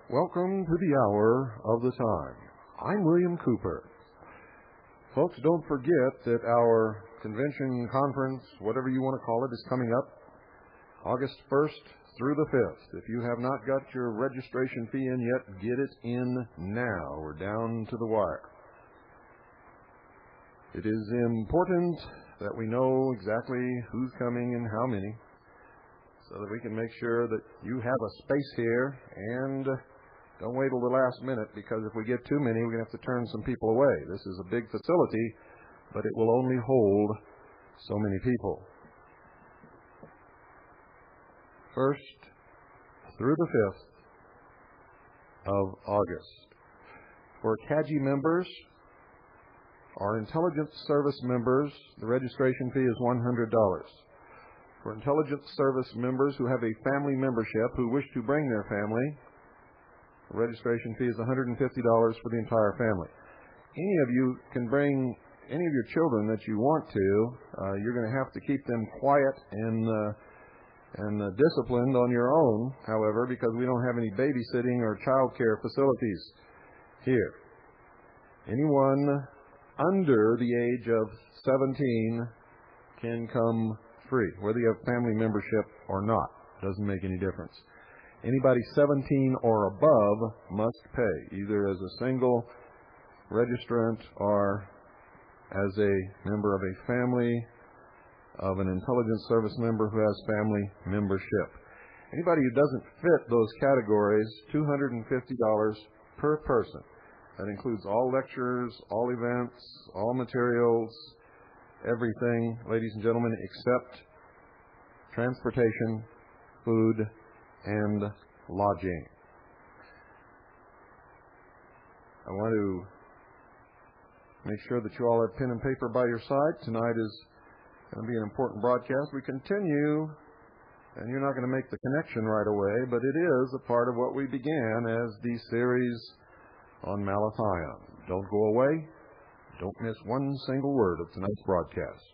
Welcome to the hour of the time. I'm William Cooper. Folks, don't forget that our convention, conference, whatever you want to call it, is coming up August 1st through the 5th. If you have not got your registration fee in yet, get it in now. We're down to the wire. It is important that we know exactly who's coming and how many, so that we can make sure that you have a space here, and don't wait till the last minute, because if we get too many, we're going to have to turn some people away. This is a big facility, but it will only hold so many people. 1st through the 5th of August. For CAGI members, our intelligence service members, the registration fee is $100. For intelligence service members who have a family membership who wish to bring their family, the registration fee is $150 for the entire family. Any of you can bring any of your children that you want to. You're going to have to keep them quiet and disciplined on your own, however, because we don't have any babysitting or child care facilities here. Anyone under the age of 17 can come free, whether you have family membership or not. Doesn't make any difference. Anybody 17 or above must pay, either as a single registrant or as a member of a family of an intelligence service member who has family membership. Anybody who doesn't fit those categories, $250 per person. That includes all lectures, all events, all materials, everything, ladies and gentlemen, except transportation, food, and lodging. I want to make sure that you all have pen and paper by your side. Tonight is going to be an important broadcast. We continue, and you're not going to make the connection right away, but it is a part of what we began as the series on Malathion. Don't go away. Don't miss one single word of tonight's broadcast.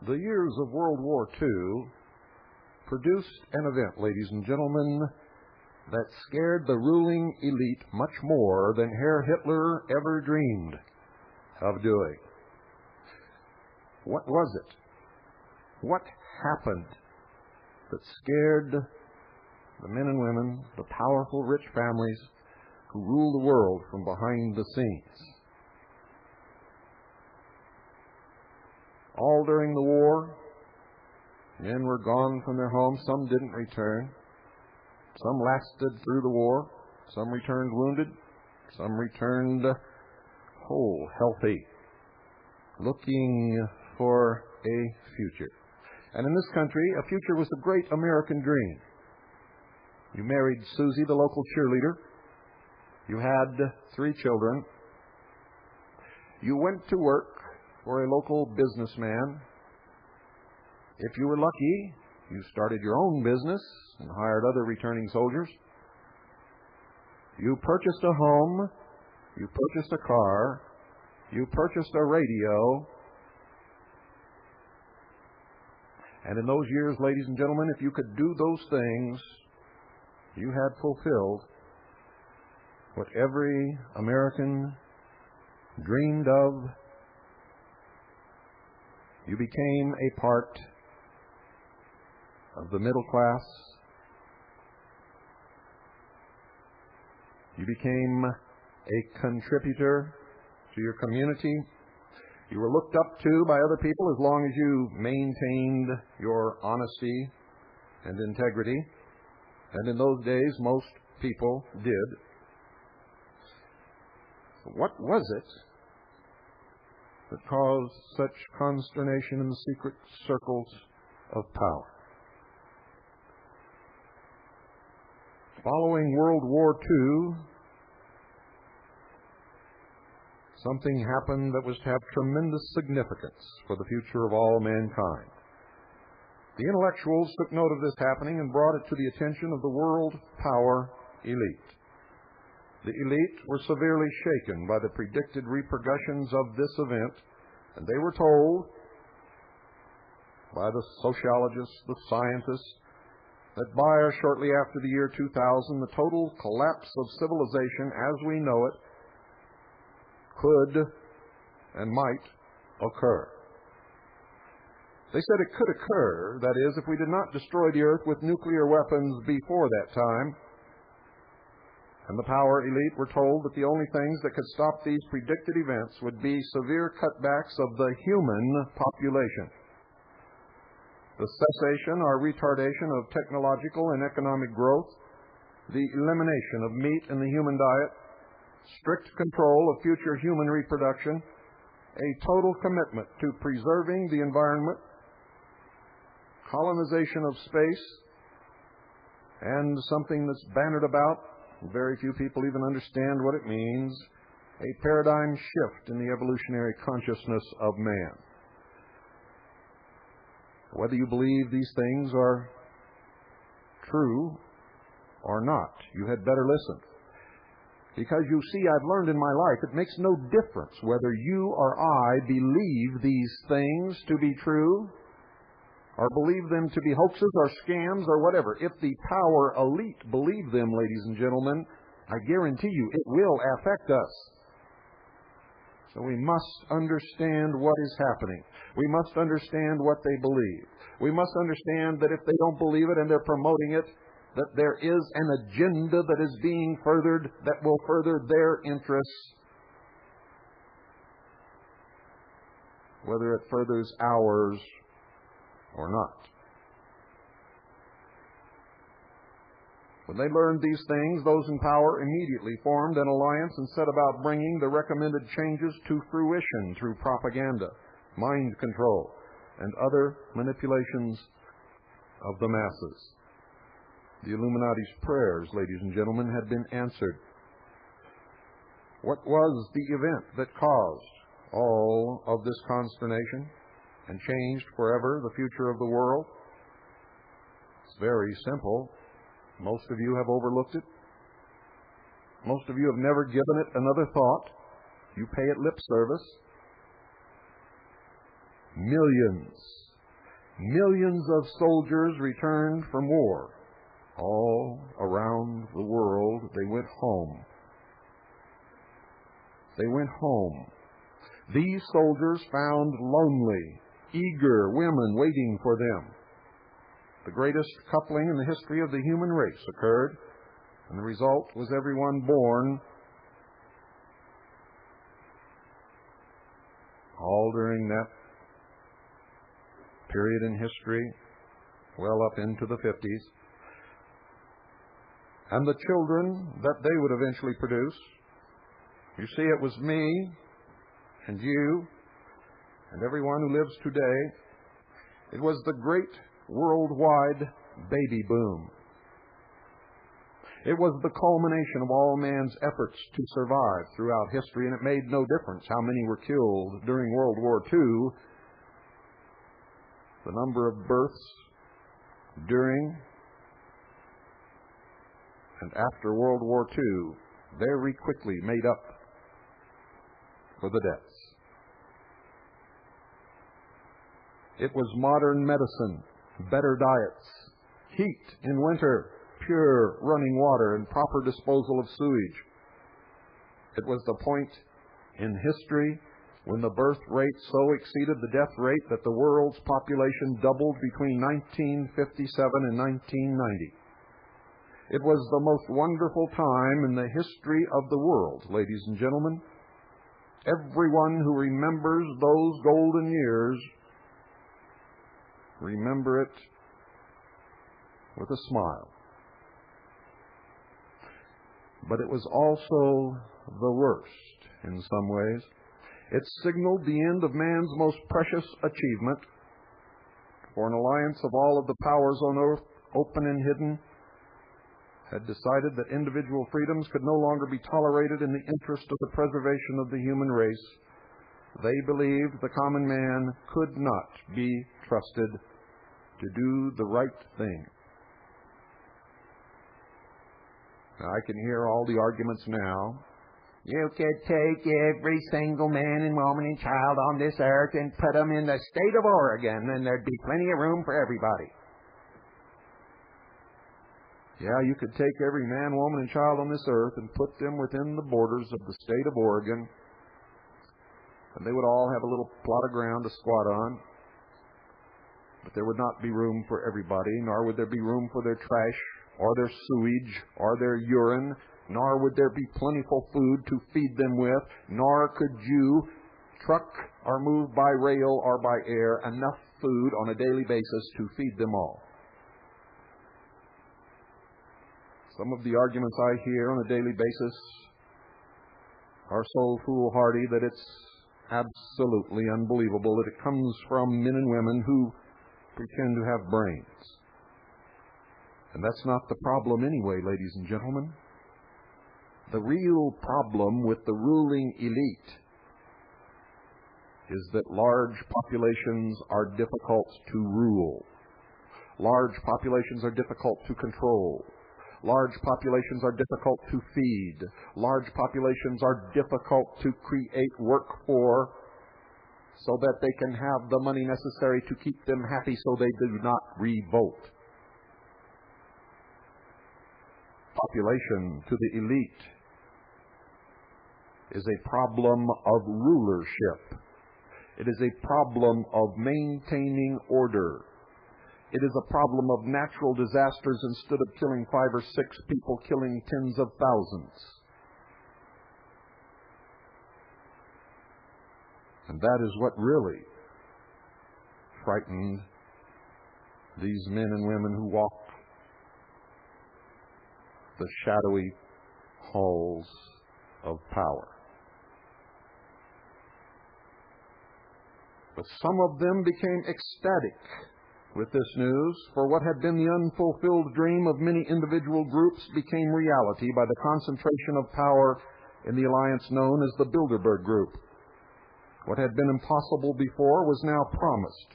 The years of World War II produced an event, ladies and gentlemen, that scared the ruling elite much more than Herr Hitler ever dreamed of doing. What was it? What happened that scared the men and women, the powerful rich families who rule the world from behind the scenes? All during the war, men were gone from their homes. Some didn't return. Some lasted through the war. Some returned wounded. Some returned whole, healthy, looking for a future. And in this country, a future was the great American dream. You married Susie, the local cheerleader. You had 3 children. You went to work for a local businessman. If you were lucky, you started your own business and hired other returning soldiers. You purchased a home. You purchased a car. You purchased a radio. And in those years, ladies and gentlemen, if you could do those things, you had fulfilled what every American dreamed of. You became a part of the middle class. You became a contributor to your community. You were looked up to by other people as long as you maintained your honesty and integrity. And in those days, most people did. What was it that caused such consternation in the secret circles of power? Following World War II, something happened that was to have tremendous significance for the future of all mankind. The intellectuals took note of this happening and brought it to the attention of the world power elite. The elite were severely shaken by the predicted repercussions of this event, and they were told by the sociologists, the scientists, that by or shortly after the year 2000, the total collapse of civilization as we know it could and might occur. They said it could occur, that is, if we did not destroy the earth with nuclear weapons before that time. And the power elite were told that the only things that could stop these predicted events would be severe cutbacks of the human population, the cessation or retardation of technological and economic growth, the elimination of meat in the human diet, strict control of future human reproduction, a total commitment to preserving the environment, colonization of space, and something that's bannered about, very few people even understand what it means, a paradigm shift in the evolutionary consciousness of man. Whether you believe these things are true or not, you had better listen. Because you see, I've learned in my life, it makes no difference whether you or I believe these things to be true or believe them to be hoaxes or scams or whatever. If the power elite believe them, ladies and gentlemen, I guarantee you it will affect us. So we must understand what is happening. We must understand what they believe. We must understand that if they don't believe it and they're promoting it, that there is an agenda that is being furthered that will further their interests, whether it furthers ours or not. When they learned these things, those in power immediately formed an alliance and set about bringing the recommended changes to fruition through propaganda, mind control, and other manipulations of the masses. The Illuminati's prayers, ladies and gentlemen, had been answered. What was the event that caused all of this consternation and changed forever the future of the world? It's very simple. Most of you have overlooked it. Most of you have never given it another thought. You pay it lip service. Millions of soldiers returned from war. All around the world, they went home. They went home. These soldiers found lonely, eager women waiting for them. The greatest coupling in the history of the human race occurred, and the result was everyone born, all during that period in history, well up into the 50s. and the children that they would eventually produce. You see, it was me and you and everyone who lives today. It was the great worldwide baby boom. It was the culmination of all man's efforts to survive throughout history, and it made no difference how many were killed during World War II. The number of births during and after World War II very quickly made up for the deaths. It was modern medicine, better diets, heat in winter, pure running water, and proper disposal of sewage. It was the point in history when the birth rate so exceeded the death rate that the world's population doubled between 1957 and 1990. It was the most wonderful time in the history of the world, ladies and gentlemen. Everyone who remembers those golden years remember it with a smile. But it was also the worst in some ways. It signaled the end of man's most precious achievement, for an alliance of all of the powers on earth, open and hidden, had decided that individual freedoms could no longer be tolerated in the interest of the preservation of the human race. They believed the common man could not be trusted to do the right thing. Now, I can hear all the arguments now. You could take every single man and woman and child on this earth and put them in the state of Oregon, and there'd be plenty of room for everybody. Yeah, you could take every man, woman, and child on this earth and put them within the borders of the state of Oregon, and they would all have a little plot of ground to squat on. But there would not be room for everybody, nor would there be room for their trash, or their sewage, or their urine, nor would there be plentiful food to feed them with, nor could you truck or move by rail or by air enough food on a daily basis to feed them all. Some of the arguments I hear on a daily basis are so foolhardy that it's absolutely unbelievable that it comes from men and women who pretend to have brains. And that's not the problem anyway, ladies and gentlemen. The real problem with the ruling elite is that large populations are difficult to rule. Large populations are difficult to control. Large populations are difficult to feed. Large populations are difficult to create work for, so that they can have the money necessary to keep them happy so they do not revolt. Population to the elite is a problem of rulership. It is a problem of maintaining order. It is a problem of natural disasters instead of killing 5 or 6 people, killing tens of thousands. And that is what really frightened these men and women who walk the shadowy halls of power. But some of them became ecstatic with this news, for what had been the unfulfilled dream of many individual groups became reality by the concentration of power in the alliance known as the Bilderberg Group. What had been impossible before was now promised.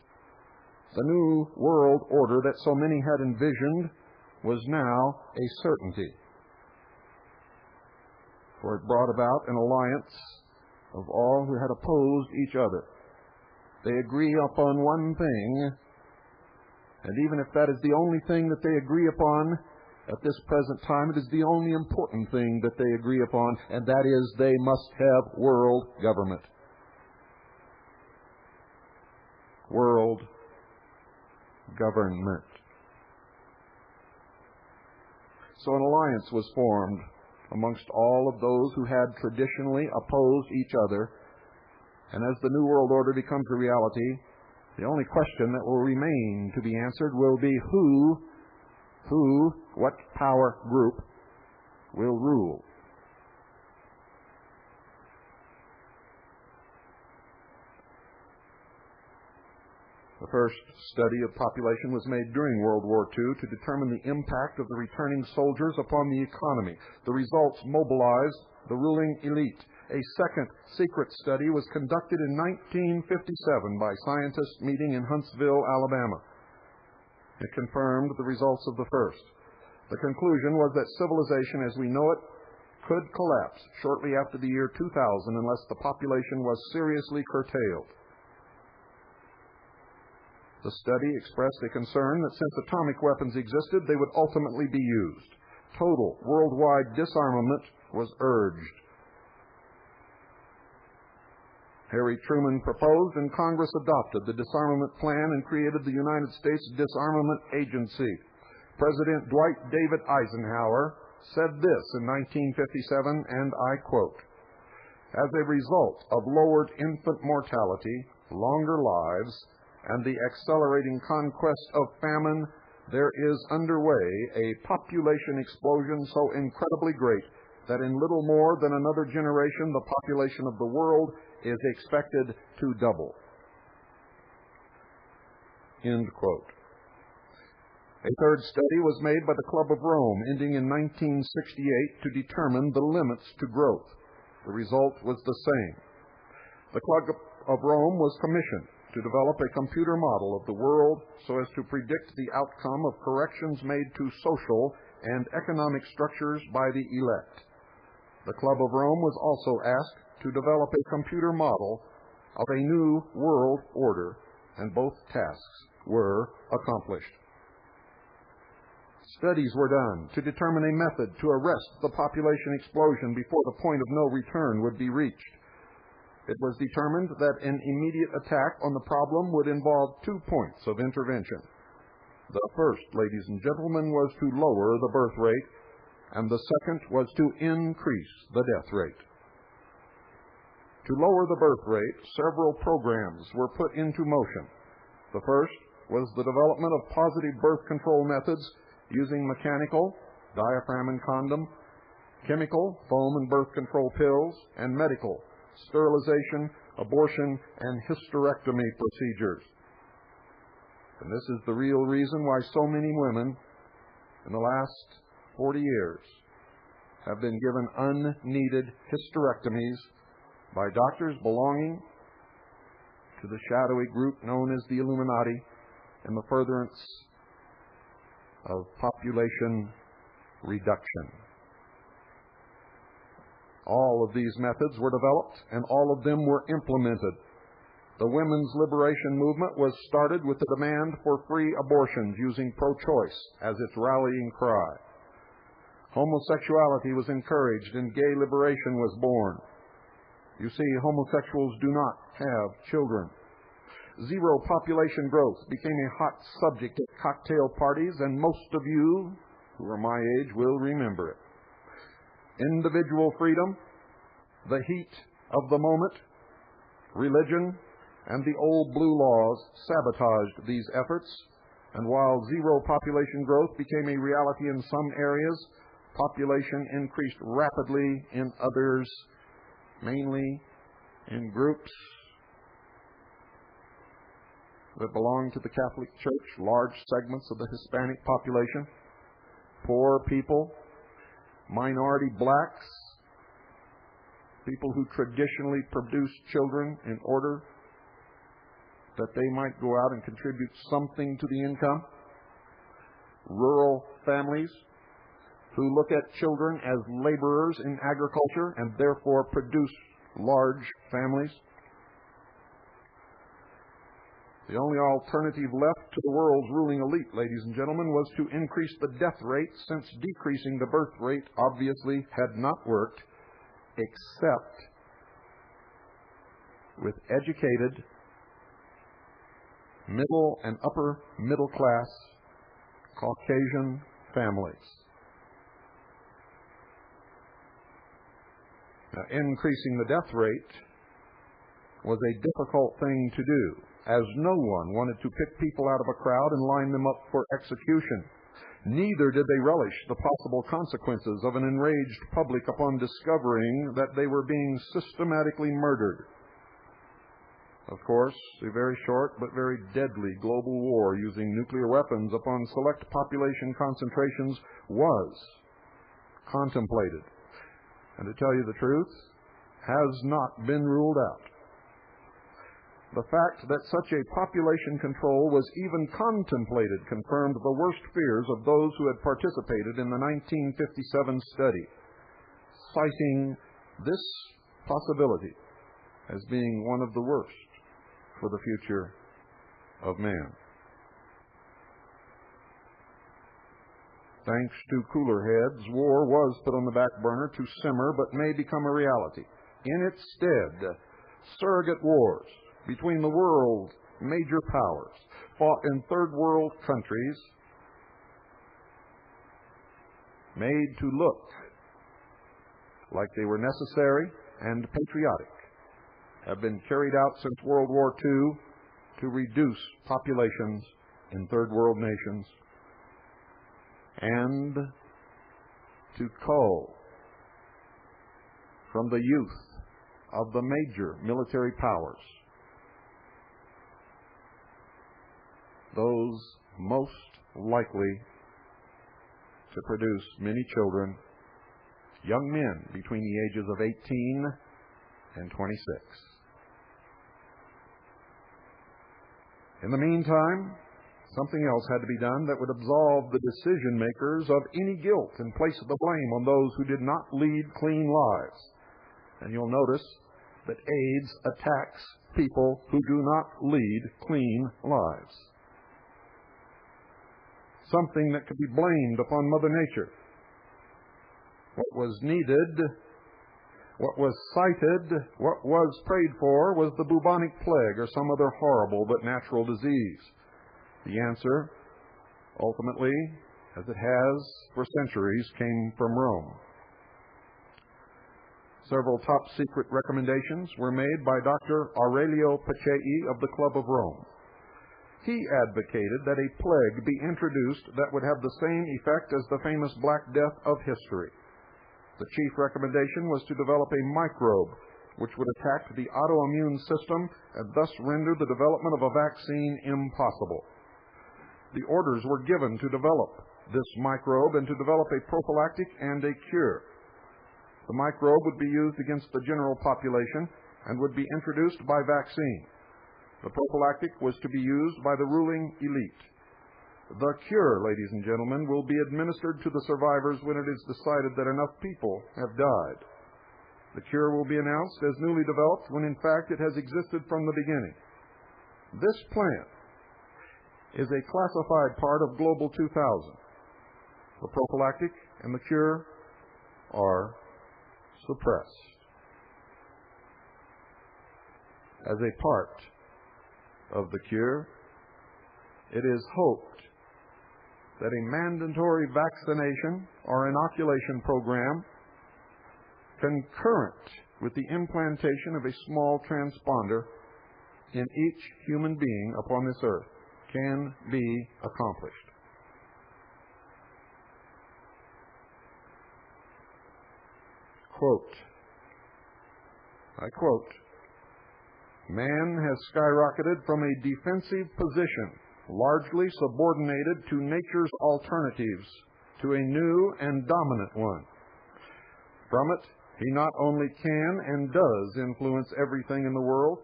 The new world order that so many had envisioned was now a certainty, for it brought about an alliance of all who had opposed each other. They agree upon one thing, and even if that is the only thing that they agree upon at this present time, it is the only important thing that they agree upon, and that is they must have world government. World government. So an alliance was formed amongst all of those who had traditionally opposed each other, and as the New World Order becomes a reality, the only question that will remain to be answered will be what power group will rule. The first study of population was made during World War II to determine the impact of the returning soldiers upon the economy. The results mobilized the ruling elite. A second secret study was conducted in 1957 by scientists meeting in Huntsville, Alabama. It confirmed the results of the first. The conclusion was that civilization as we know it could collapse shortly after the year 2000 unless the population was seriously curtailed. The study expressed a concern that since atomic weapons existed, they would ultimately be used. Total worldwide disarmament was urged. Harry Truman proposed and Congress adopted the disarmament plan and created the United States Disarmament Agency. President Dwight David Eisenhower said this in 1957, and I quote, "As a result of lowered infant mortality, longer lives, and the accelerating conquest of famine, there is underway a population explosion so incredibly great that in little more than another generation the population of the world is expected to double." End quote. A third study was made by the Club of Rome, ending in 1968, to determine the limits to growth. The result was the same. The Club of Rome was commissioned to develop a computer model of the world so as to predict the outcome of corrections made to social and economic structures by the elect. The Club of Rome was also asked to develop a computer model of a new world order, and both tasks were accomplished. Studies were done to determine a method to arrest the population explosion before the point of no return would be reached. It was determined that an immediate attack on the problem would involve 2 points of intervention. The first, ladies and gentlemen, was to lower the birth rate, and the second was to increase the death rate. To lower the birth rate, several programs were put into motion. The first was the development of positive birth control methods using mechanical, diaphragm and condom, chemical, foam and birth control pills, and medical, sterilization, abortion, and hysterectomy procedures. And this is the real reason why so many women in the last 40 years have been given unneeded hysterectomies by doctors belonging to the shadowy group known as the Illuminati in the furtherance of population reduction. All of these methods were developed, and all of them were implemented. The women's liberation movement was started with the demand for free abortions using pro-choice as its rallying cry. Homosexuality was encouraged, and gay liberation was born. You see, homosexuals do not have children. Zero population growth became a hot subject at cocktail parties, and most of you who are my age will remember it. Individual freedom, the heat of the moment, religion, and the old blue laws sabotaged these efforts, and while zero population growth became a reality in some areas, population increased rapidly in others, mainly in groups that belong to the Catholic Church, large segments of the Hispanic population, poor people, minority blacks, people who traditionally produced children in order that they might go out and contribute something to the income, rural families who look at children as laborers in agriculture and therefore produce large families. The only alternative left to the world's ruling elite, ladies and gentlemen, was to increase the death rate, since decreasing the birth rate obviously had not worked, except with educated, middle and upper middle class Caucasian families. Now, increasing the death rate was a difficult thing to do, as no one wanted to pick people out of a crowd and line them up for execution. Neither did they relish the possible consequences of an enraged public upon discovering that they were being systematically murdered. Of course, a very short but very deadly global war using nuclear weapons upon select population concentrations was contemplated, and to tell you the truth, has not been ruled out. The fact that such a population control was even contemplated confirmed the worst fears of those who had participated in the 1957 study, citing this possibility as being one of the worst for the future of man. Thanks to cooler heads, war was put on the back burner to simmer but may become a reality. In its stead, surrogate wars between the world's major powers fought in third world countries made to look like they were necessary and patriotic have been carried out since World War II to reduce populations in third world nations and to cull from the youth of the major military powers those most likely to produce many children, young men between the ages of 18 and 26. In the meantime, something else had to be done that would absolve the decision makers of any guilt and place the blame on those who did not lead clean lives. And you'll notice that AIDS attacks people who do not lead clean lives. Something that could be blamed upon Mother Nature. What was needed, what was cited, what was prayed for was the bubonic plague or some other horrible but natural disease. The answer, ultimately, as it has for centuries, came from Rome. Several top-secret recommendations were made by Dr. Aurelio Pacelli of the Club of Rome. He advocated that a plague be introduced that would have the same effect as the famous Black Death of history. The chief recommendation was to develop a microbe which would attack the autoimmune system and thus render the development of a vaccine impossible. The orders were given to develop this microbe and to develop a prophylactic and a cure. The microbe would be used against the general population and would be introduced by vaccine. The prophylactic was to be used by the ruling elite. The cure, ladies and gentlemen, will be administered to the survivors when it is decided that enough people have died. The cure will be announced as newly developed when in fact it has existed from the beginning. This plan is a classified part of Global 2000. The prophylactic and the cure are suppressed. As a part of the cure, it is hoped that a mandatory vaccination or inoculation program concurrent with the implantation of a small transponder in each human being upon this earth can be accomplished. Quote, I quote, "Man has skyrocketed from a defensive position, largely subordinated to nature's alternatives, to a new and dominant one. From it, he not only can and does influence everything in the world,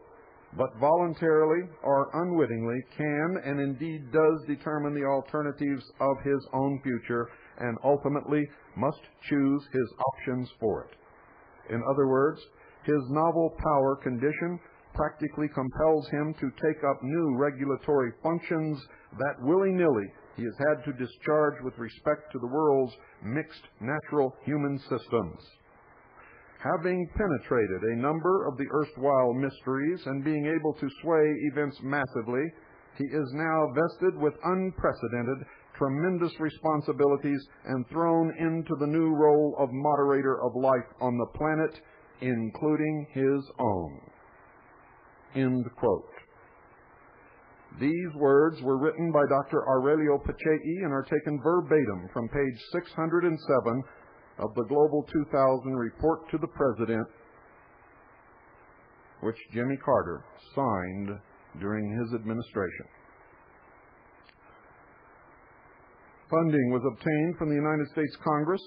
but voluntarily or unwittingly can and indeed does determine the alternatives of his own future and ultimately must choose his options for it. In other words, his novel power condition practically compels him to take up new regulatory functions that willy-nilly he has had to discharge with respect to the world's mixed natural human systems. Having penetrated a number of the erstwhile mysteries and being able to sway events massively, he is now vested with unprecedented, tremendous responsibilities and thrown into the new role of moderator of life on the planet, including his own." End quote. These words were written by Dr. Aurelio Pacheco and are taken verbatim from page 607 of the Global 2000 Report to the President, which Jimmy Carter signed during his administration. Funding was obtained from the United States Congress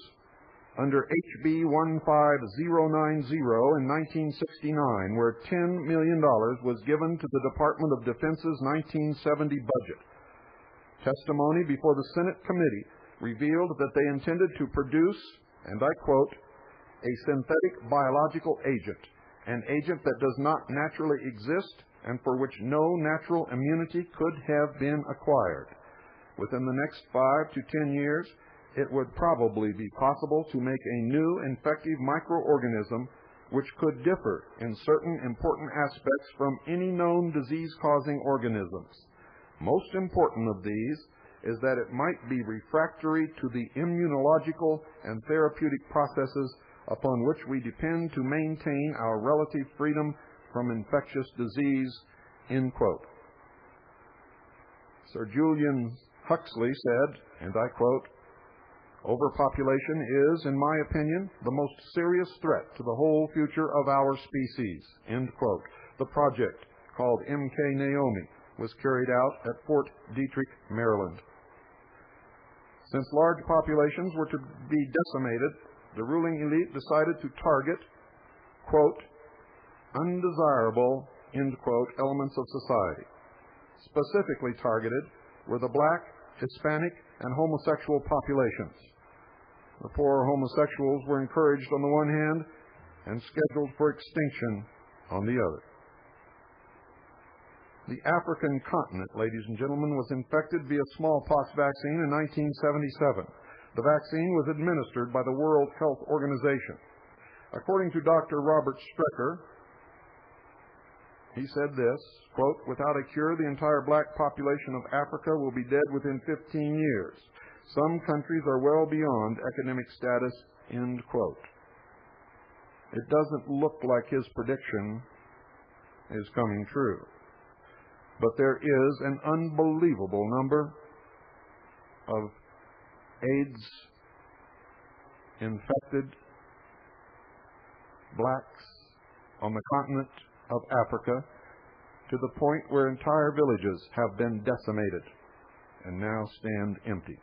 under HB 15090 in 1969, where $10 million was given to the Department of Defense's 1970 budget. Testimony before the Senate committee revealed that they intended to produce, and I quote, a synthetic biological agent, an agent that does not naturally exist and for which no natural immunity could have been acquired. Within the next 5 to 10 years, it would probably be possible to make a new infective microorganism which could differ in certain important aspects from any known disease-causing organisms. Most important of these is that it might be refractory to the immunological and therapeutic processes upon which we depend to maintain our relative freedom from infectious disease, end quote. Sir Julian Huxley said, and I quote, overpopulation is, in my opinion, the most serious threat to the whole future of our species, end quote. The project, called MK Naomi, was carried out at Fort Detrick, Maryland. Since large populations were to be decimated, the ruling elite decided to target, quote, undesirable, end quote, elements of society. Specifically targeted were the black, Hispanic, and homosexual populations. The poor homosexuals were encouraged on the one hand and scheduled for extinction on the other. The African continent, ladies and gentlemen, was infected via smallpox vaccine in 1977. The vaccine was administered by the World Health Organization. According to Dr. Robert Strecker, he said this, quote, without a cure, the entire black population of Africa will be dead within 15 years. Some countries are well beyond academic status, end quote. It doesn't look like his prediction is coming true. But there is an unbelievable number of AIDS-infected blacks on the continent of Africa, to the point where entire villages have been decimated and now stand empty.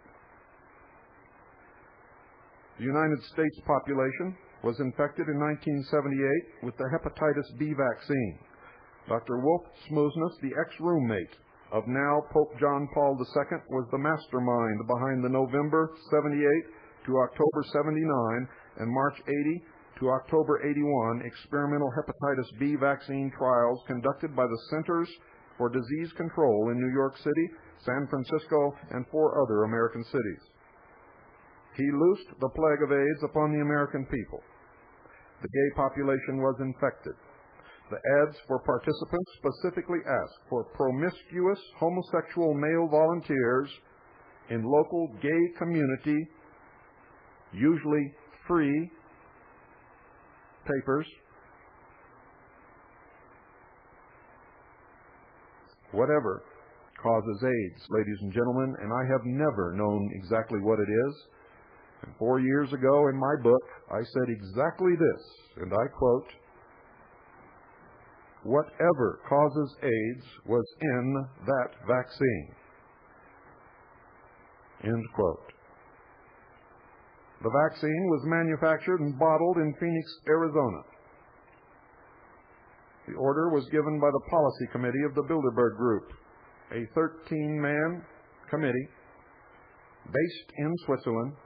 The United States population was infected in 1978 with the hepatitis B vaccine. Dr. Wolf Smoosness, the ex-roommate of now Pope John Paul II, was the mastermind behind the November 78 to October 79 and March 80 to October 81 experimental hepatitis B vaccine trials conducted by the Centers for Disease Control in New York City, San Francisco, and 4 other American cities. He loosed the plague of AIDS upon the American people. The gay population was infected. The ads for participants specifically asked for promiscuous homosexual male volunteers in local gay community, usually free papers. Whatever causes AIDS, ladies and gentlemen, and I have never known exactly what it is. And 4 years ago in my book, I said exactly this, and I quote, whatever causes AIDS was in that vaccine, end quote. The vaccine was manufactured and bottled in Phoenix, Arizona. The order was given by the Policy Committee of the Bilderberg Group, a 13-man committee based in Switzerland,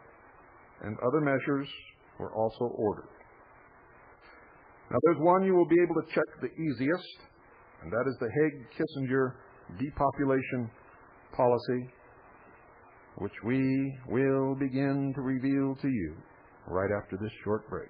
and other measures were also ordered. Now, there's one you will be able to check the easiest, and that is the Haig-Kissinger depopulation policy, which we will begin to reveal to you right after this short break.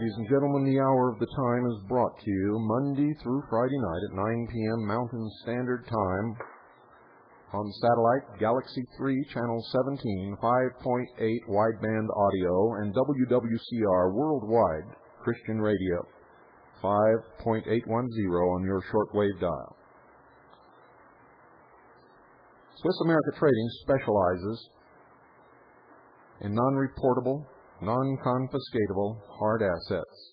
ladies and gentlemen, the hour of the time is brought to you Monday through Friday night at 9 p.m. Mountain Standard Time on satellite, Galaxy 3, Channel 17, 5.8 wideband audio, and WWCR Worldwide Christian Radio, 5.810 on your shortwave dial. Swiss America Trading specializes in non-reportable, non-confiscatable hard assets,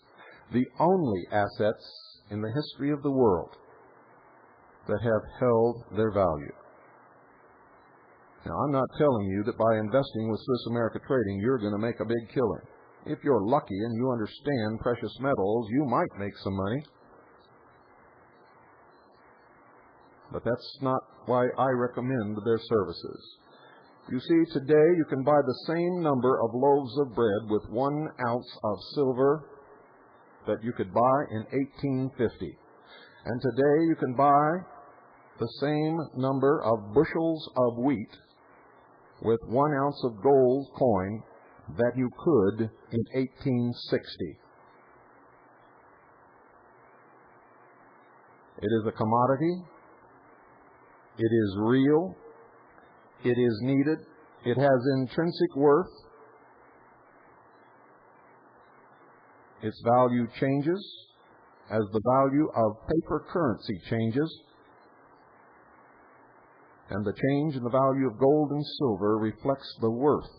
the only assets in the history of the world that have held their value. Now, I'm not telling you that by investing with Swiss America Trading, you're going to make a big killing. If you're lucky and you understand precious metals, you might make some money. But that's not why I recommend their services. You see, today you can buy the same number of loaves of bread with 1 ounce of silver that you could buy in 1850. And today you can buy the same number of bushels of wheat with 1 ounce of gold coin that you could in 1860. It is a commodity. It is real. It is needed. It has intrinsic worth. Its value changes as the value of paper currency changes. And the change in the value of gold and silver reflects the worth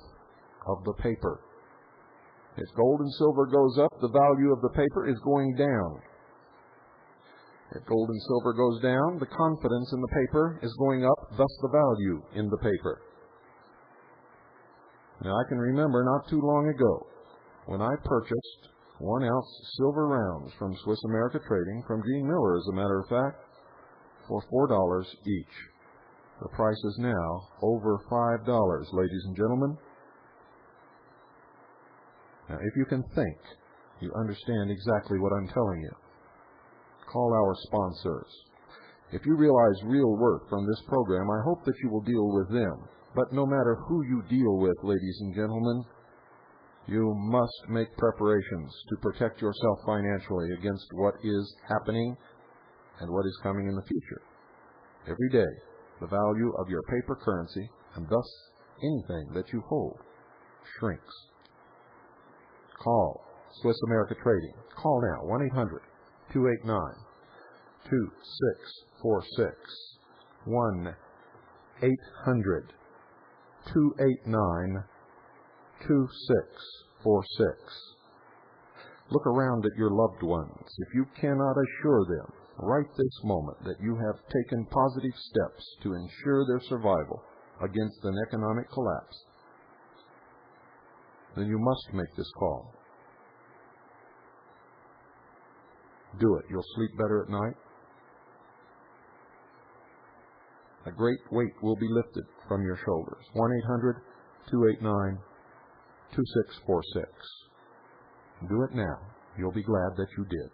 of the paper. If gold and silver goes up, the value of the paper is going down. If gold and silver goes down, the confidence in the paper is going up, thus the value in the paper. Now, I can remember not too long ago when I purchased 1 ounce silver rounds from Swiss America Trading, from Gene Miller, as a matter of fact, for $4 each. The price is now over $5, ladies and gentlemen. Now, if you can think, you understand exactly what I'm telling you. Call our sponsors. If you realize real worth from this program, I hope that you will deal with them. But no matter who you deal with, ladies and gentlemen, you must make preparations to protect yourself financially against what is happening and what is coming in the future. Every day, the value of your paper currency, and thus anything that you hold, shrinks. Call Swiss America Trading. Call now, 1-800-289-2646. 1-800-289-2646. Look around at your loved ones. If you cannot assure them right this moment that you have taken positive steps to ensure their survival against an economic collapse, then you must make this call. Do it. You'll sleep better at night. A great weight will be lifted from your shoulders. 1-800-289-2646. Do it now. You'll be glad that you did.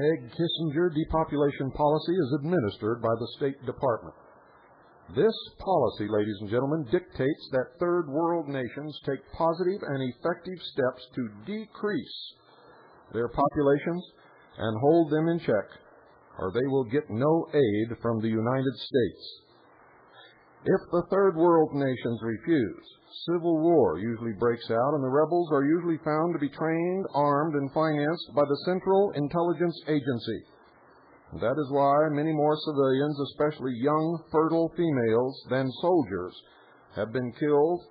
Haig-Kissinger depopulation policy is administered by the State Department. This policy, ladies and gentlemen, dictates that third world nations take positive and effective steps to decrease their populations and hold them in check, or they will get no aid from the United States. If the third world nations refuse, civil war usually breaks out, and the rebels are usually found to be trained, armed, and financed by the Central Intelligence Agency. That is why many more civilians, especially young, fertile females, than soldiers, have been killed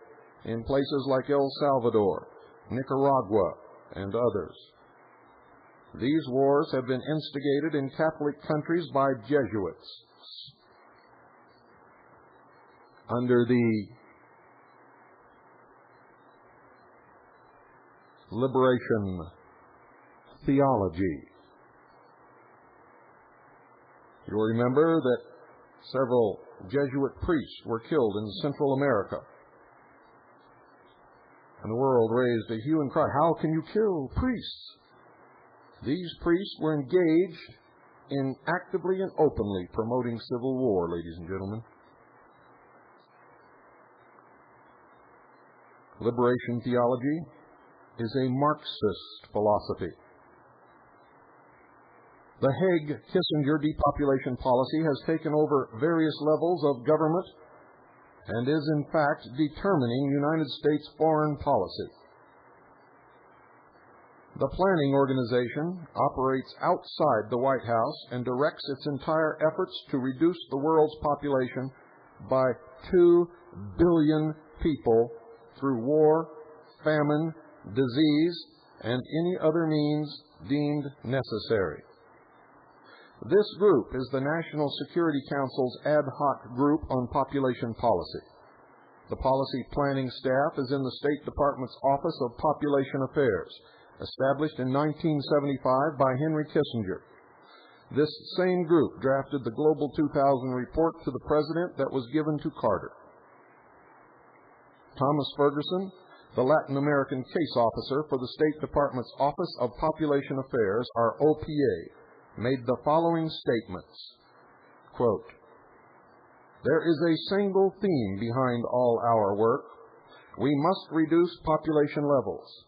in places like El Salvador, Nicaragua, and others. These wars have been instigated in Catholic countries by Jesuits under the liberation theology. You'll remember that several Jesuit priests were killed in Central America. And the world raised a hue and cry, how can you kill priests? These priests were engaged in actively and openly promoting civil war, ladies and gentlemen. Liberation theology is a Marxist philosophy. The Haig-Kissinger depopulation policy has taken over various levels of government and is in fact determining United States foreign policy. The planning organization operates outside the White House and directs its entire efforts to reduce the world's population by 2 billion people through war, famine, disease, and any other means deemed necessary. This group is the National Security Council's ad hoc group on population policy. The policy planning staff is in the State Department's Office of Population Affairs, established in 1975 by Henry Kissinger. This same group drafted the Global 2000 report to the President that was given to Carter. Thomas Ferguson, the Latin American case officer for the State Department's Office of Population Affairs, or OPA, made the following statements, quote, "There is a single theme behind all our work. We must reduce population levels.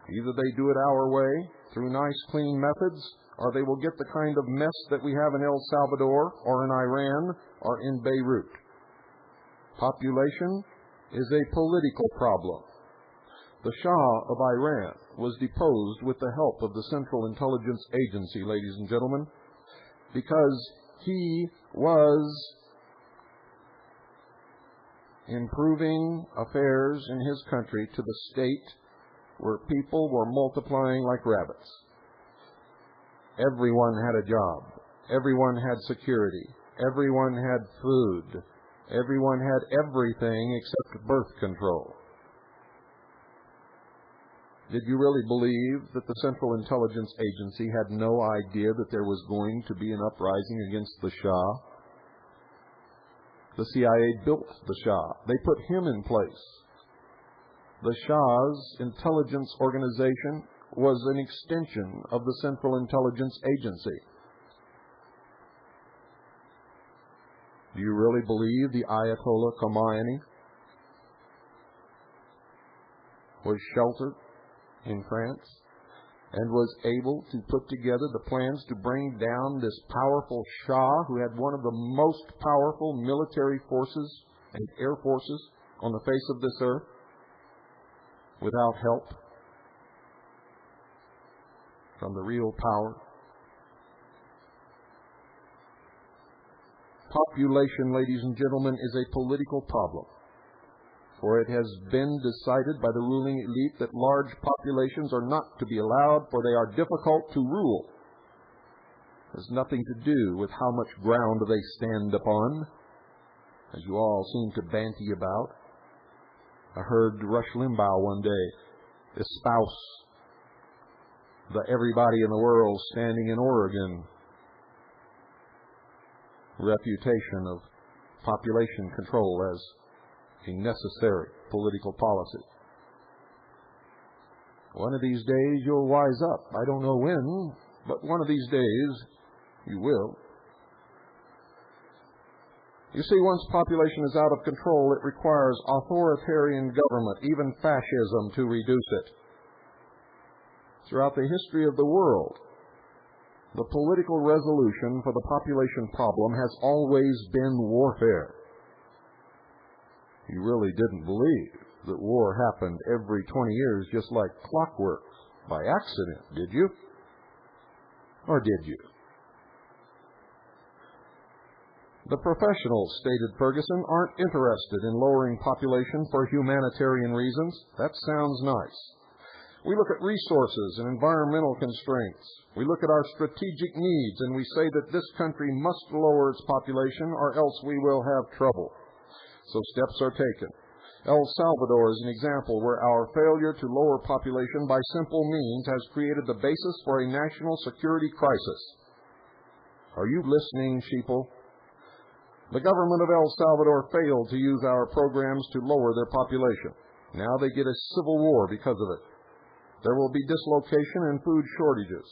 Either they do it our way, through nice, clean methods, or they will get the kind of mess that we have in El Salvador, or in Iran, or in Beirut. Population is a political problem. The Shah of Iran was deposed with the help of the Central Intelligence Agency, ladies and gentlemen, because he was improving affairs in his country to the state where people were multiplying like rabbits. Everyone had a job. Everyone had security. Everyone had food. Everyone had everything except birth control. Did you really believe that the Central Intelligence Agency had no idea that there was going to be an uprising against the Shah? The CIA built the Shah. They put him in place. The Shah's intelligence organization was an extension of the Central Intelligence Agency. Do you really believe the Ayatollah Khomeini was sheltered in France and was able to put together the plans to bring down this powerful Shah who had one of the most powerful military forces and air forces on the face of this earth without help from the real power? Population, ladies and gentlemen, is a political problem, for it has been decided by the ruling elite that large populations are not to be allowed, for they are difficult to rule. It has nothing to do with how much ground they stand upon, as you all seem to banty about. I heard Rush Limbaugh one day espouse the everybody in the world standing in Oregon reputation of population control as a necessary political policy. One of these days you'll wise up. I don't know when, but one of these days you will. You see, once population is out of control, it requires authoritarian government, even fascism, to reduce it. Throughout the history of the world, the political resolution for the population problem has always been warfare. You really didn't believe that war happened every 20 years just like clockwork by accident, did you? Or did you? The professionals, stated Ferguson, aren't interested in lowering population for humanitarian reasons. That sounds nice. We look at resources and environmental constraints. We look at our strategic needs, and we say that this country must lower its population or else we will have trouble. So steps are taken. El Salvador is an example where our failure to lower population by simple means has created the basis for a national security crisis. Are you listening, sheeple? The government of El Salvador failed to use our programs to lower their population. Now they get a civil war because of it. There will be dislocation and food shortages.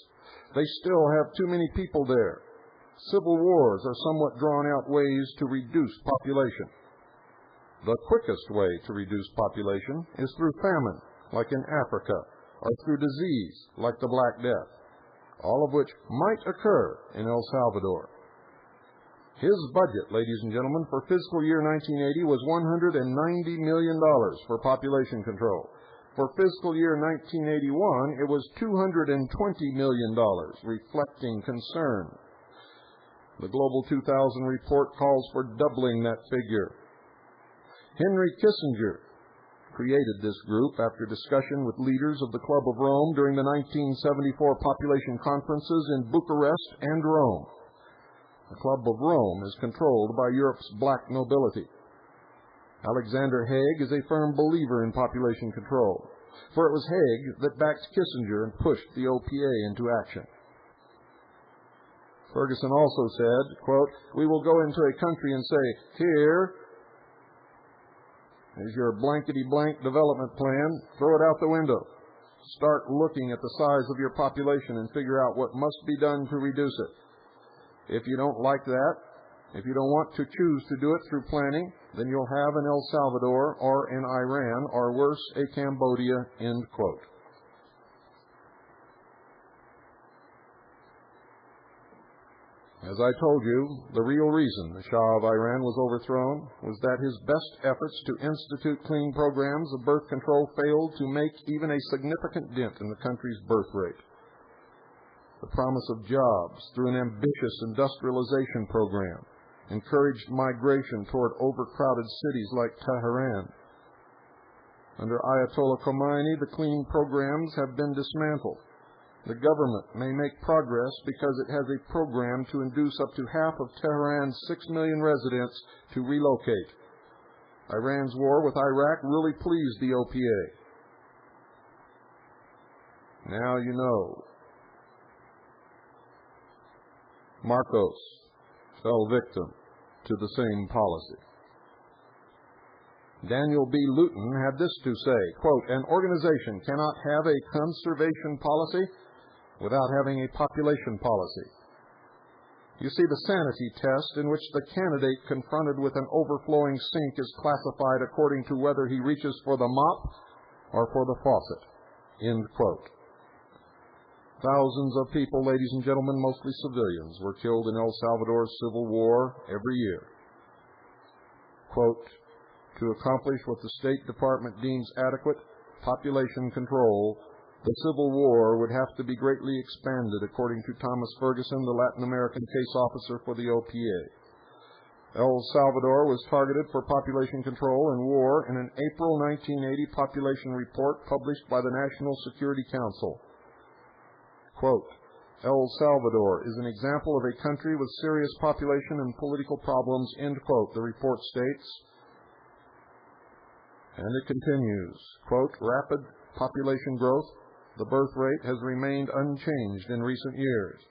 They still have too many people there. Civil wars are somewhat drawn-out ways to reduce population. The quickest way to reduce population is through famine, like in Africa, or through disease, like the Black Death, all of which might occur in El Salvador. His budget, ladies and gentlemen, for fiscal year 1980 was $190 million for population control. For fiscal year 1981, it was $220 million, reflecting concern. The Global 2000 report calls for doubling that figure. Henry Kissinger created this group after discussion with leaders of the Club of Rome during the 1974 population conferences in Bucharest and Rome. The Club of Rome is controlled by Europe's black nobility. Alexander Haig is a firm believer in population control, for it was Haig that backed Kissinger and pushed the OPA into action. Ferguson also said, quote, "We will go into a country and say, here is your blankety-blank development plan. Throw it out the window. Start looking at the size of your population and figure out what must be done to reduce it. If you don't like that, if you don't want to choose to do it through planning, then you'll have an El Salvador or an Iran or worse, a Cambodia," end quote. As I told you, the real reason the Shah of Iran was overthrown was that his best efforts to institute clean programs of birth control failed to make even a significant dent in the country's birth rate. The promise of jobs through an ambitious industrialization program encouraged migration toward overcrowded cities like Tehran. Under Ayatollah Khomeini, the clean programs have been dismantled. The government may make progress because it has a program to induce up to half of Tehran's 6 million residents to relocate. Iran's war with Iraq really pleased the OPA. Now you know. Marcos fell victim to the same policy. Daniel B. Luton had this to say, quote, "An organization cannot have a conservation policy without having a population policy. You see, the sanity test in which the candidate confronted with an overflowing sink is classified according to whether he reaches for the mop or for the faucet," end quote. Thousands of people, ladies and gentlemen, mostly civilians, were killed in El Salvador's civil war every year. Quote, "To accomplish what the State Department deems adequate population control, the Civil War would have to be greatly expanded," according to Thomas Ferguson, the Latin American case officer for the OPA. El Salvador was targeted for population control and war in an April 1980 population report published by the National Security Council. Quote, "El Salvador is an example of a country with serious population and political problems," end quote, the report states. And it continues, quote, "Rapid population growth, the birth rate has remained unchanged in recent years,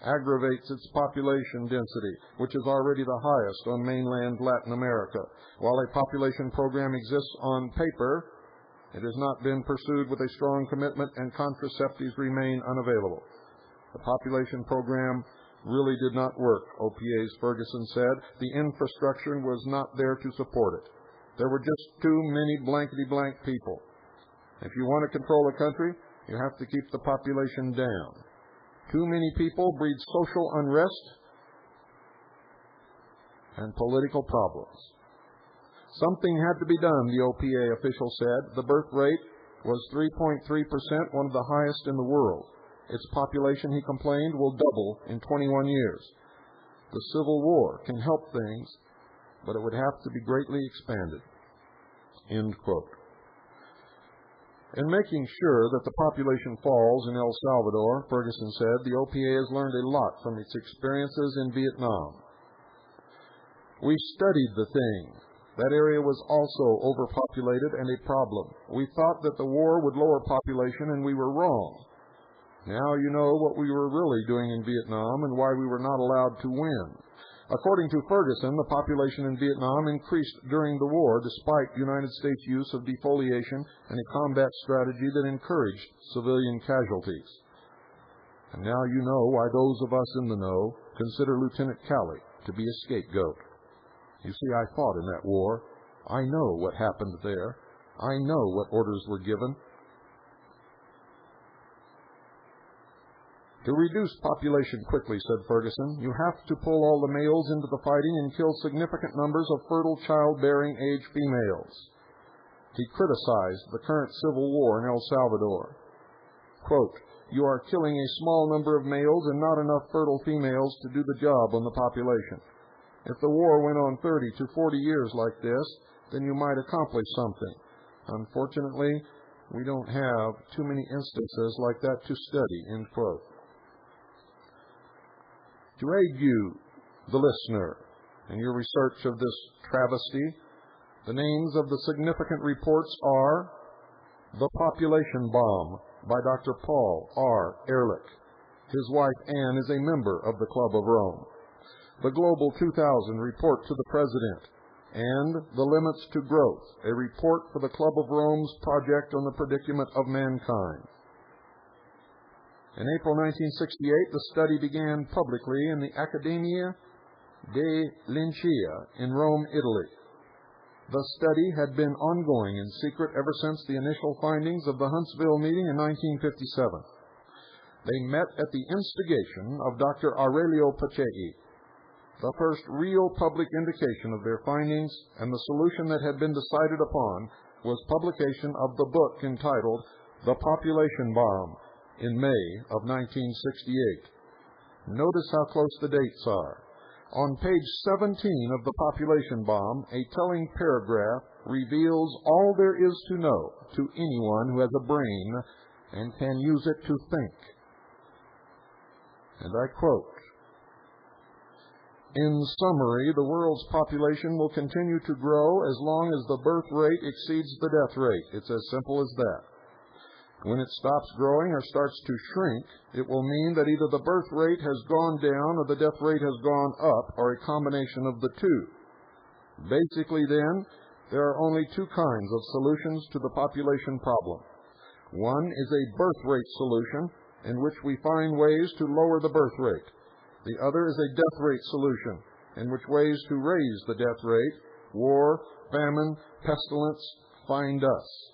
aggravates its population density, which is already the highest on mainland Latin America. While a population program exists on paper, it has not been pursued with a strong commitment and contraceptives remain unavailable. The population program really did not work, OPA's Ferguson said. The infrastructure was not there to support it. There were just too many blankety-blank people. If you want to control a country, you have to keep the population down. Too many people breed social unrest and political problems. Something had to be done, the OPA official said. The birth rate was 3.3%, one of the highest in the world. Its population, he complained, will double in 21 years. The Civil War can help things, but it would have to be greatly expanded. End quote. In making sure that the population falls in El Salvador, Ferguson said, the OPA has learned a lot from its experiences in Vietnam. We studied the thing. That area was also overpopulated and a problem. We thought that the war would lower population, and we were wrong. Now you know what we were really doing in Vietnam and why we were not allowed to win. According to Ferguson, the population in Vietnam increased during the war despite United States use of defoliation and a combat strategy that encouraged civilian casualties. And now you know why those of us in the know consider Lieutenant Calley to be a scapegoat. You see, I fought in that war. I know what happened there. I know what orders were given. To reduce population quickly, said Ferguson, you have to pull all the males into the fighting and kill significant numbers of fertile childbearing age females. He criticized the current civil war in El Salvador. Quote, you are killing a small number of males and not enough fertile females to do the job on the population. If the war went on 30 to 40 years like this, then you might accomplish something. Unfortunately, we don't have too many instances like that to study, end quote. To aid you, the listener, in your research of this travesty, the names of the significant reports are The Population Bomb by Dr. Paul R. Ehrlich. His wife Anne is a member of the Club of Rome. The Global 2000 Report to the President, and The Limits to Growth, a report for the Club of Rome's project on the predicament of mankind. In April 1968, the study began publicly in the Accademia dei Lincei in Rome, Italy. The study had been ongoing in secret ever since the initial findings of the Huntsville meeting in 1957. They met at the instigation of Dr. Aurelio Pacheco. The first real public indication of their findings and the solution that had been decided upon was publication of the book entitled The Population Bomb in May of 1968. Notice how close the dates are. On page 17 of The Population Bomb, a telling paragraph reveals all there is to know to anyone who has a brain and can use it to think. And I quote, in summary, the world's population will continue to grow as long as the birth rate exceeds the death rate. It's as simple as that. When it stops growing or starts to shrink, it will mean that either the birth rate has gone down or the death rate has gone up, or a combination of the two. Basically, then, there are only two kinds of solutions to the population problem. One is a birth rate solution, in which we find ways to lower the birth rate. The other is a death rate solution, in which ways to raise the death rate, war, famine, pestilence, find us.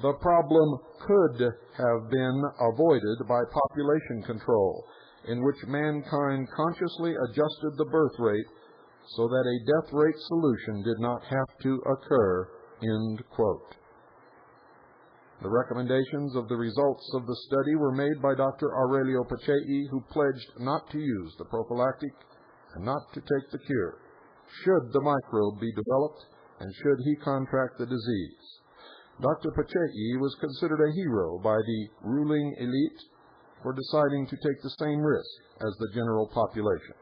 The problem could have been avoided by population control, in which mankind consciously adjusted the birth rate so that a death rate solution did not have to occur, end quote. The recommendations of the results of the study were made by Dr. Aurelio Pacheco, who pledged not to use the prophylactic and not to take the cure, should the microbe be developed and should he contract the disease. Dr. Pacheco was considered a hero by the ruling elite for deciding to take the same risk as the general population.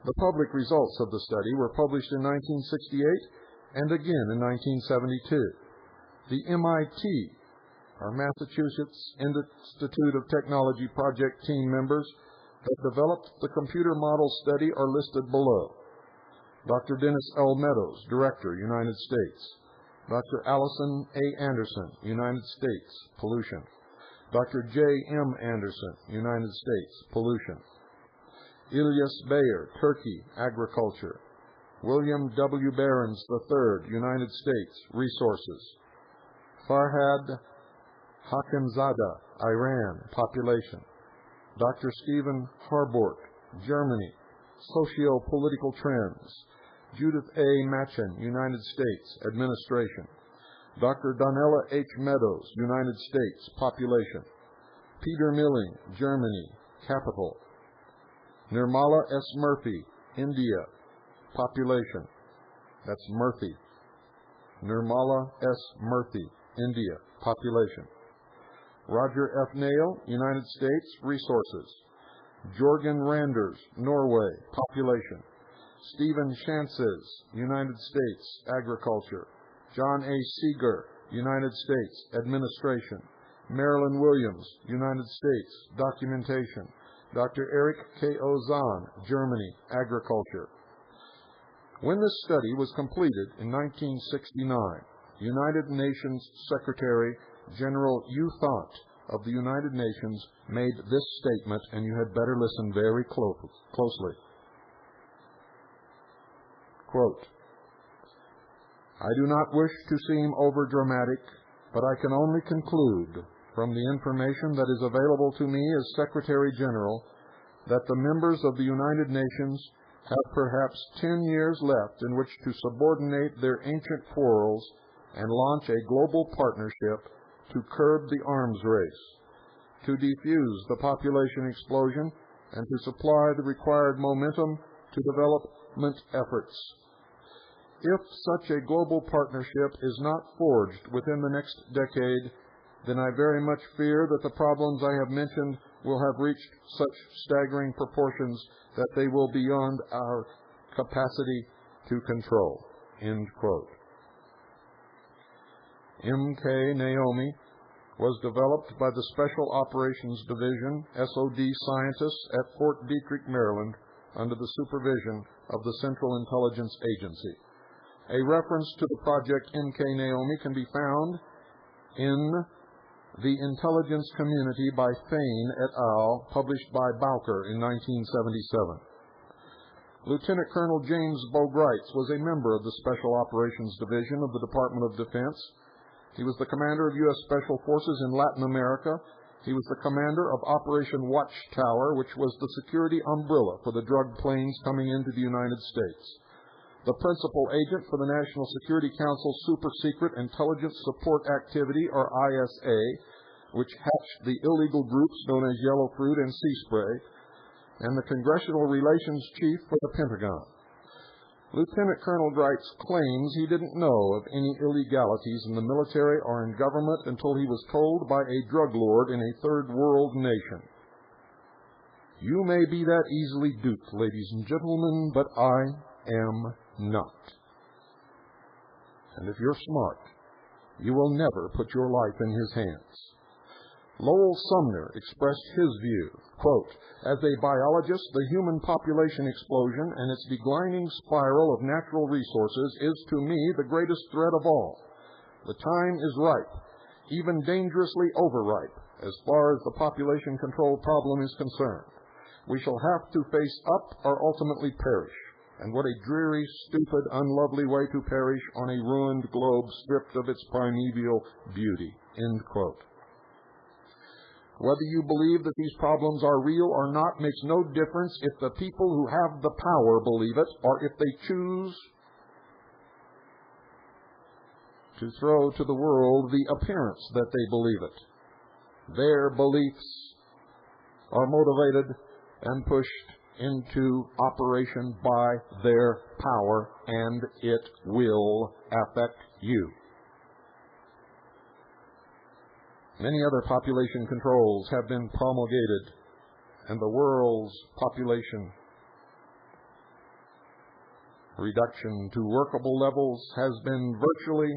The public results of the study were published in 1968 and again in 1972. The MIT, our Massachusetts Institute of Technology project team members, that developed the computer model study are listed below. Dr. Dennis L. Meadows, Director, United States. Dr. Allison A. Anderson, United States, Pollution. Dr. J. M. Anderson, United States, pollution. Ilyas Bayer, Turkey, agriculture. William W. Behrens III, United States, resources. Farhad Hakimzada, Iran, population. Dr. Stephen Harbort, Germany, socio-political trends. Judith A. Machen, United States, administration. Dr. Donella H. Meadows, United States, population. Peter Milling, Germany, capital. Nirmala S. Murphy, India, population. That's Murphy. Nirmala S. Murphy, India, population. Roger F. Nail, United States, resources. Jorgen Randers, Norway, population. Stephen Chances, United States, agriculture. John A. Seeger, United States, administration. Marilyn Williams, United States, documentation. Dr. Eric K. Ozan, Germany, agriculture. When this study was completed in 1969, United Nations Secretary General HOTT of the United Nations made this statement, and you had better listen very closely. Quote, I do not wish to seem overdramatic, but I can only conclude from the information that is available to me as Secretary General that the members of the United Nations have perhaps 10 years left in which to subordinate their ancient quarrels and launch a global partnership to curb the arms race, to defuse the population explosion, and to supply the required momentum to development efforts. If such a global partnership is not forged within the next decade, then I very much fear that the problems I have mentioned will have reached such staggering proportions that they will be beyond our capacity to control. End quote. MK Naomi was developed by the Special Operations Division, SOD scientists at Fort Detrick, Maryland, under the supervision of the Central Intelligence Agency. A reference to the project MK Naomi can be found in The Intelligence Community by Fain et al., published by Bowker in 1977. Lieutenant Colonel James Bogreitz was a member of the Special Operations Division of the Department of Defense. He was the commander of U.S. Special Forces in Latin America. He was the commander of Operation Watchtower, which was the security umbrella for the drug planes coming into the United States. The principal agent for the National Security Council's Super Secret Intelligence Support Activity, or ISA, which hatched the illegal groups known as Yellow Fruit and Sea Spray, and the Congressional Relations Chief for the Pentagon. Lieutenant Colonel Greitz claims he didn't know of any illegalities in the military or in government until he was told by a drug lord in a third world nation. You may be that easily duped, ladies and gentlemen, but I am not. And if you're smart, you will never put your life in his hands. Lowell Sumner expressed his view, quote, as a biologist, the human population explosion and its declining spiral of natural resources is to me the greatest threat of all. The time is ripe, even dangerously overripe, as far as the population control problem is concerned. We shall have to face up or ultimately perish. And what a dreary, stupid, unlovely way to perish on a ruined globe stripped of its primeval beauty. End quote. Whether you believe that these problems are real or not makes no difference if the people who have the power believe it, or if they choose to throw to the world the appearance that they believe it. Their beliefs are motivated and pushed into operation by their power, and it will affect you. Many other population controls have been promulgated, and the world's population reduction to workable levels has been virtually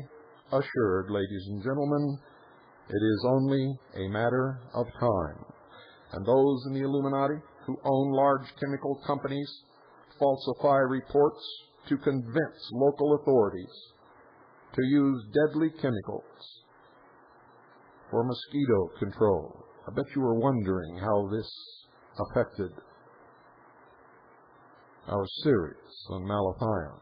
assured, ladies and gentlemen. It is only a matter of time. And those in the Illuminati who own large chemical companies falsify reports to convince local authorities to use deadly chemicals for mosquito control. I bet you were wondering how this affected our series on Malathion.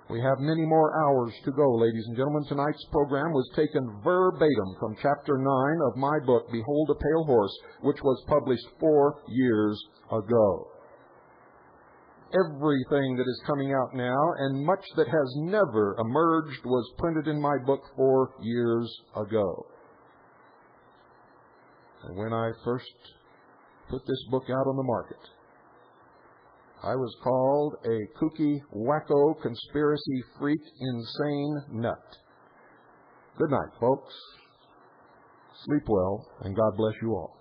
We have many more hours to go, ladies and gentlemen. Tonight's program was taken verbatim from Chapter 9 of my book, Behold a Pale Horse, which was published 4 years ago. Everything that is coming out now, and much that has never emerged, was printed in my book 4 years ago. And when I first put this book out on the market, I was called a kooky, wacko, conspiracy freak, insane nut. Good night, folks. Sleep well, and God bless you all.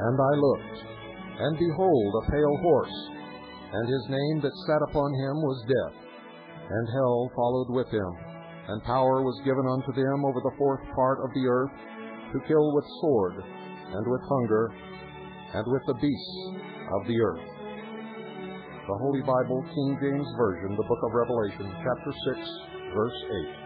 And I looked, and behold, a pale horse, and his name that sat upon him was Death, and hell followed with him, and power was given unto them over the fourth part of the earth, to kill with sword, and with hunger, and with the beasts of the earth. The Holy Bible, King James Version, the book of Revelation, chapter 6, verse 8.